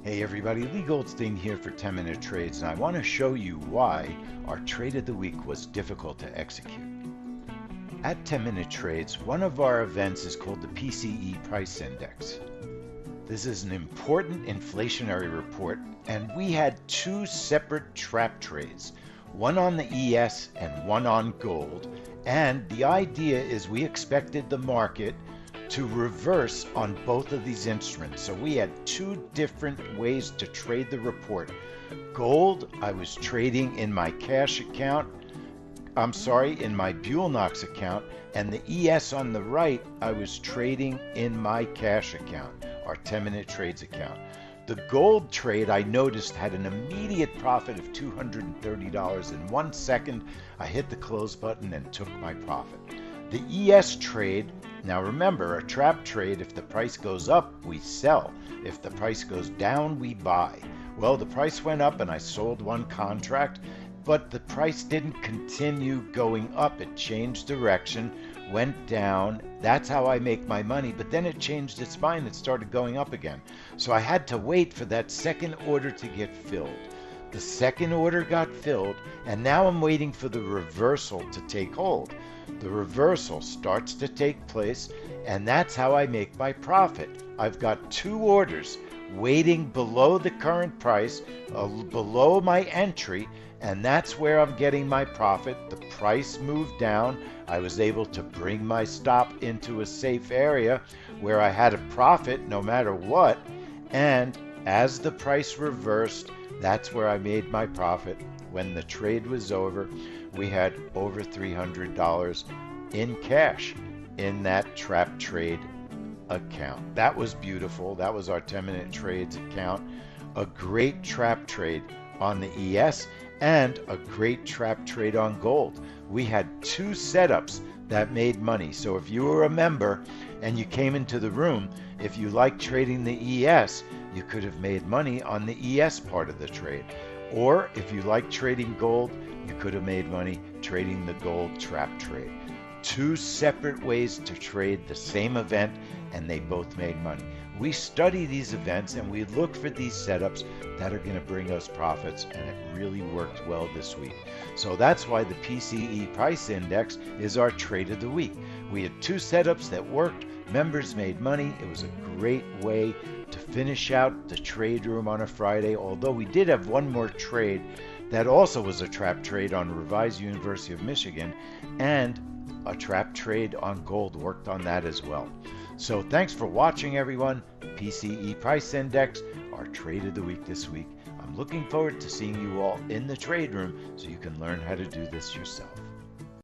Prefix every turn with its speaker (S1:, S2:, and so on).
S1: Hey everybody, Leigh Goldstein here for 10-Minute Trades, and I want to show you why our trade of the week was difficult to execute. At 10-Minute Trades, one of our events is called the PCE Price Index. This is an important inflationary report, and we had two separate trap trades, one on the ES and one on gold, and the idea is we expected the market to reverse on both of these instruments. So we had two different ways to trade the report. Gold, I was trading in my cash account, in my Buell Knox account, and the ES on the right, I was trading in my cash account, our 10-minute trades account. The gold trade I noticed had an immediate profit of $230 in 1 second. I hit the close button and took my profit. The ES trade, now remember, a trap trade, if the price goes up, we sell. If the price goes down, we buy. Well, the price went up and I sold one contract, but the price didn't continue going up. It changed direction, went down. That's how I make my money, but then it changed its mind. It started going up again. So I had to wait for that second order to get filled. The second order got filled, and now I'm waiting for the reversal to take hold. The reversal starts to take place, and that's how I make my profit. I've got two orders waiting below the current price, below my entry, and that's where I'm getting my profit. The price moved down. I was able to bring my stop into a safe area where I had a profit no matter what, and as the price reversed, that's where I made my profit. When the trade was over, we had over $300 in cash in that trap trade account. That was beautiful. That was our 10-minute trades account. A great trap trade on the ES and a great trap trade on gold. We had two setups that made money. So if you were a member and you came into the room, if you like trading the ES, you could have made money on the ES part of the trade. Or if you like trading gold, you could have made money trading the gold trap trade. Two separate ways to trade the same event, and they both made money. We study these events and we look for these setups that are going to bring us profits, and it really worked well this week. So that's why the PCE Price Index is our trade of the week. We had two setups that worked. Members made money. It was a great way to finish out the trade room on a Friday, although we did have one more trade that also was a trap trade on Revised University of Michigan, and a trap trade on gold worked on that as well. So thanks for watching, everyone. PCE Price Index, our trade of the week this week. I'm looking forward to seeing you all in the trade room so you can learn how to do this yourself.